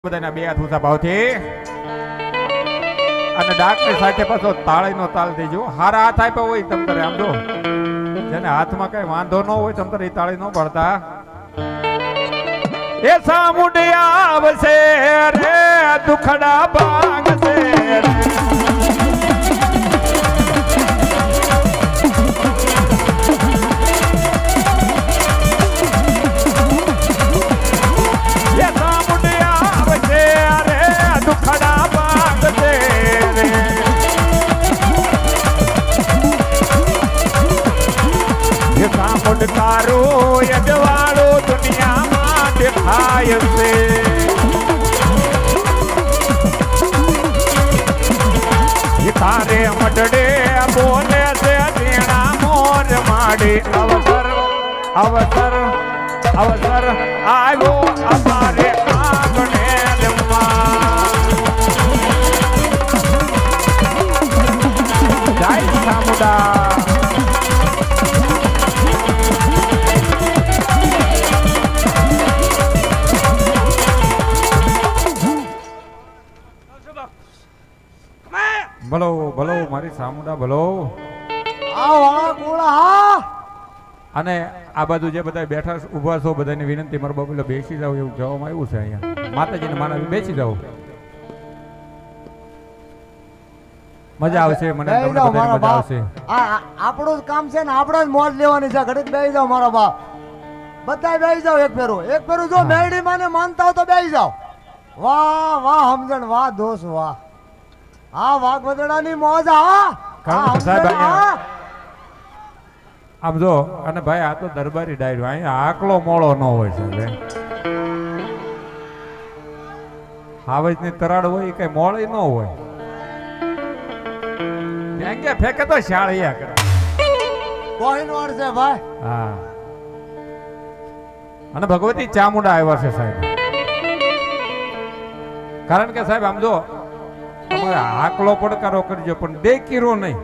બધાના બે હાથ ઊંચા ભાવથી અને ડાકની સાથે પાછો તાળીનો તાલ દેજો. હારા હાથ આપ્યા હોય તમ તારે આમ જો, જેને હાથમાં કઈ વાંધો ન હોય તમ તારે એ તાળી ન પડતા. એ સામુંડિયા આવશે રે દુખડા ભાંગશે રે. તારો યજવાળો દુનિયામાં દેખાય છે. તારે મડડે બોલે છે ઝીણા મોર માડી. અવસર અવસર અવસર આવ્યો અમારે આંગણે જય સામુડા. ભલો ભલો મારી સામુડા ભલો. અને આ બાજુ જે બધા બેઠા ઉભા છો બધાની વિનંતી, મારા બાપુ બેસી જાવ એવું કહેવામાં આવ્યું છે. અહીંયા માતાજીને માનવી બેસી જાવ, મજા આવશે. મને મજા આવશે. આપણું કામ છે ને, આપણે જ મોજ લેવાની છે. ઘડીક બેસી જાવ મારા બાપ, બધા બેસી જાવ. એક ફેરું જો મેરડી માને માનતા હો તો બેસી જાવ. વાહ વાહ સમજણ, વાહ દોષ, વાહ. હા વાઘ વધડાની મોજ. આમ જો, અને ભાઈ આ તો દરબારી ડાયરો, અહીંયા આકલો મોળો ન હોય છે. હાવજ ની તરાડ હોય કઈ મોળી ન હોય. ત્યાં ક્યાં ફેંકે તો શાળિયા કરે. કોહિનૂર છે ભાઈ. હા, અને ભગવતી ચામુંડા આવ્યા છે સાહેબ. કારણ કે સાહેબ આમ જો, તમારે આકલો પડકારો કરજો પણ દેકીરો નહીં.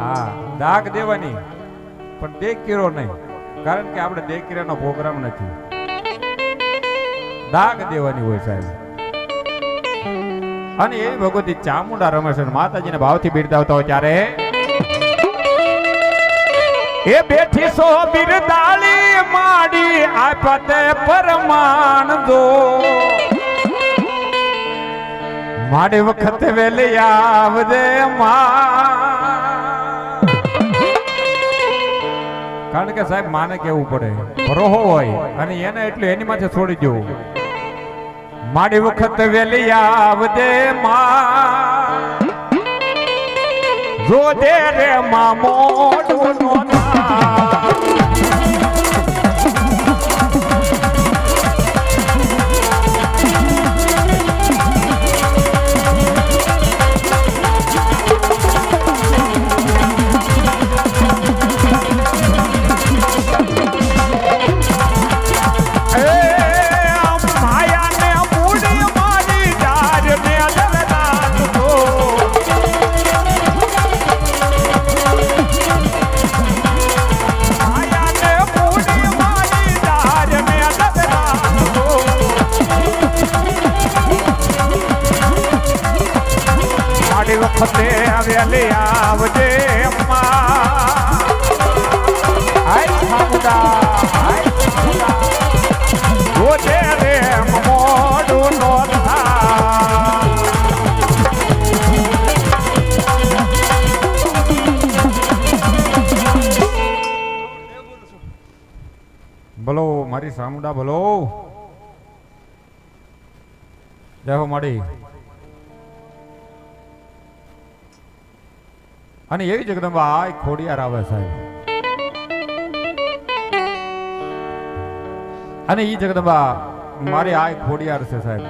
હા, દાગ દેવાની પણ દેકીરો નહીં. કારણ કે આપણે દેકીરાનો પ્રોગ્રામ નથી, દાગ દેવાની હોય સાહેબ. અને એ ભગવતી ચામુંડા રમે છે, માતાજીને ભાવથી બિરદાવતા હોય ત્યારે એ બેઠી સો બિરદાળી માડી આપતે પરમાન દો. માડી વખત વેલી આવજે માં. કારણ કે સાહેબ માને કેવું પડે, ભરોહો હોય અને એને એટલું એની માથે છોડી દેવું. માડી વખત વેલી આવજે માં, જો દે રે માં મોઢું નો વખતે વેલી આવજે માં. હાય સામુંડા, હાય સામુંડા, જોજે રે મોઢું નો થાય. ભલો મારી સામુંડા ભલો. જય હો માડી. અને એવી જગદંબા આ ખોડિયાર આવે સાહેબ. અને ઈ જગદંબા મારી આ ખોડિયાર છે સાહેબ.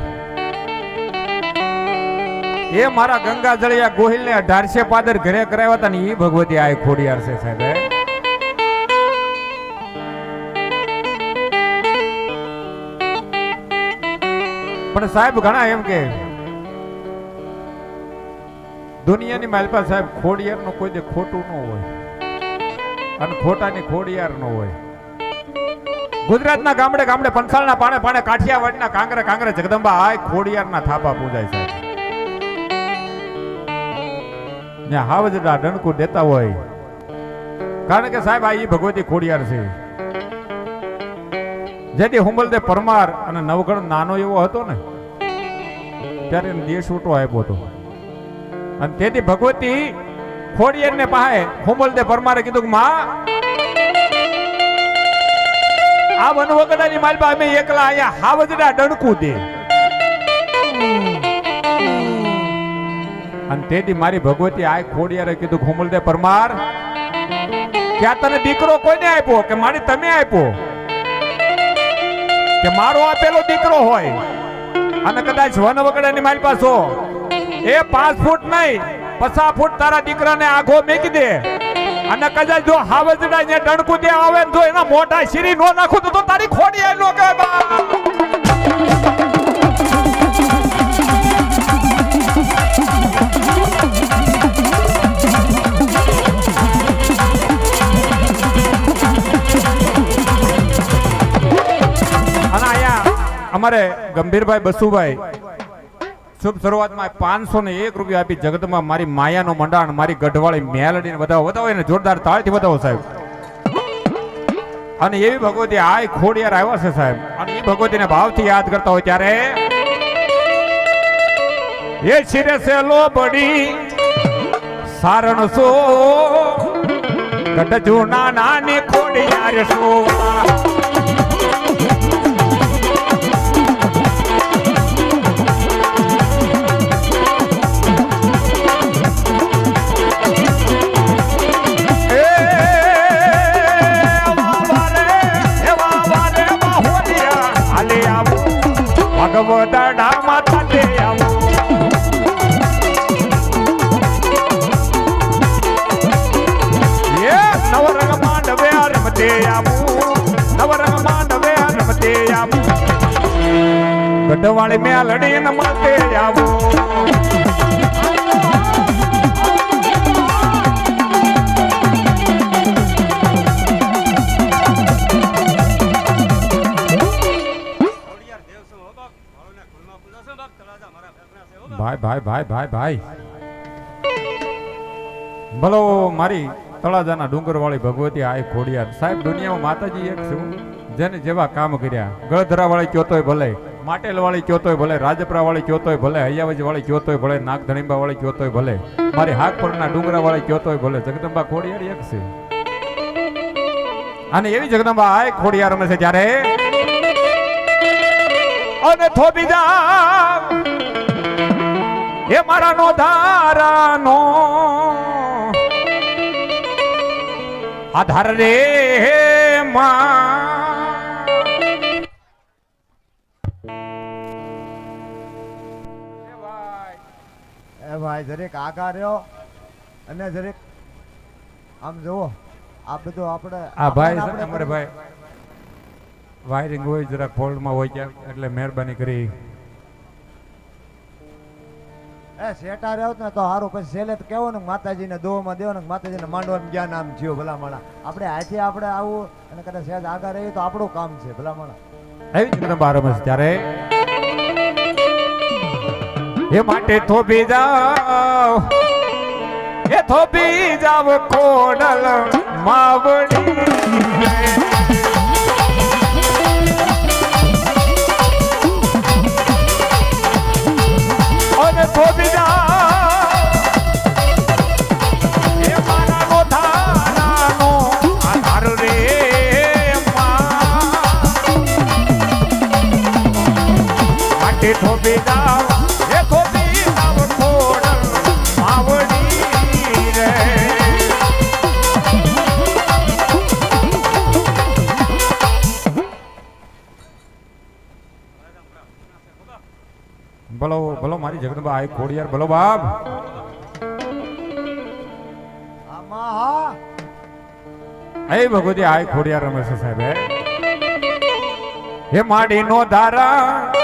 એ મારા ગંગા જળિયા ગોહિલ ને 1800 પાદર ઘરે કરાવ્યા હતા ને ઈ ભગવતી આ ખોડિયાર છે સાહેબ. પણ સાહેબ ઘણા એમ કે દુનિયાની માલપા સાહેબ ખોડિયાર નું કોઈ દે ખોટું ન હોય અને ખોટાની ખોડિયાર ન હોય. ગુજરાતના ગામડે ગામડે પંસાળના પાણે પાણે કાઠિયાવાડના કાંગરે કાંગરે જગદંબા આય ખોડિયારના થાપા પૂજાય છે ને હાવજડા ડણકું દેતા હોય કારણ કે સાહેબ આ ઈ ભગવતી ખોડિયાર છે જેથી હુંબલદેવ પરમાર અને નવગણ નાનો એવો હતો ને ત્યારે એને દેશ ઉટો આપ્યો હતો અને તેથી ભગવતી ખોડિયારને પાસે હુંબલદેવ પરમારે કીધું કે માં આ વનવગડાની માલપા અમે એકલા અહીંયા હાવજડા ડણકું દે અને તેથી મારી ભગવતી આ ખોડિયારે કીધું હુંબલદેવ પરમાર કે આ તને દીકરો કોઈને આપ્યો કે મારી તમે આપ્યો કે મારો આપેલો દીકરો હોય અને કદાચ વનવગડાની મારી પાસો એ 5 ફૂટ નહીં 50 ફૂટ તારા દીકરાને આઘો મેકી દે અને કદાચ જો હાવજડા ને ડણકું દે આવે તો એના મોઢા શીરી નો નાખું તો તારી ખોડી આઈ નો કે અમારે ગંભીરભાઈ બસુભાઈ શુભ શરૂઆતમાં 501 રૂપિયા આપી જગતમાં મારી માયાનો મંડાણ મારી ગઢવાળી મેલડીને વધાવો એને જોરદાર તાળથી વધાવો સાહેબ અને એવી ભગવતી આય ખોડિયાર આવ્યા છે સાહેબ અને એ ભગવતીને ભાવથી યાદ કરતા હોય ત્યારે એ શિરે સે લોબડી સારણસો ગઢ જૂના નાની ખોડિયાર સો ભગવદડા માતા દે આવો એ નવરંગ માંડવે રમતે આવો નવરંગ માંડવે રમતે આવો ગઢવાળી મેલડી ન મળતે આવો ભાઈ બોલો મારી તળાજાના ડુંગર વાળી ભગવતી આય ખોડિયાર સાહેબ દુનિયામાં માતાજી એક છે જેને જેવા કામ કર્યા ગળધરા વાળી કયોતોય ભલે માટેલ વાળી કયોતોય ભલે રાજપરા વાળી કયોતોય ભલે હૈયાવજ વાળી કયોતોય ભલે નાગધણીબા વાળી કયોતોય ભલે મારી હાકપરના ડુંગરા વાળી કયોતોય ભલે જગદંબા ખોડિયાર એક છે અને એવી જગદંબા આય ખોડિયાર રમે છે જ્યારે અને થોબી જા એ મારા નો ધારાનો આધાર રે ભાઈ જરીક આગા રહ્યો અને જરીક આમ જુઓ આ બધું આપણે આ ભાઈ અમારે ભાઈ વાયરિંગ હોય જરાક ફોલ્ડમાં હોય ક્યાંક એટલે મહેરબાની કરી શેટા રહ્યો ને તો સારું પછી છેલ્લે તો કેવો ને માતાજીને દોવામાં દેવો ને માતાજીને માંડવાનું જ્ઞાન આમ થયું ભલા માણા આપણે હાથી આપણે આવું અને કદાચ સહેજ આગળ રહીએ તો આપણું કામ છે ભલા માણા એવી જ બાર રમસ ત્યારે એ માટે થોભી જાવ એ થોભી જાવ ખોડલ માવડી અને થોભી જાવ એ મારા નો ધારાનો આધાર રે માટે થોભી જાવ એ થોભી જાવ ખોડલ માવડી રે બોલો બોલો મારી જગદંબા આય ખોડિયાર બોલો બાપ આમાં હા એ ભગવતી આય ખોડિયાર રમે છે સાહેબ હે માડી નો ધારા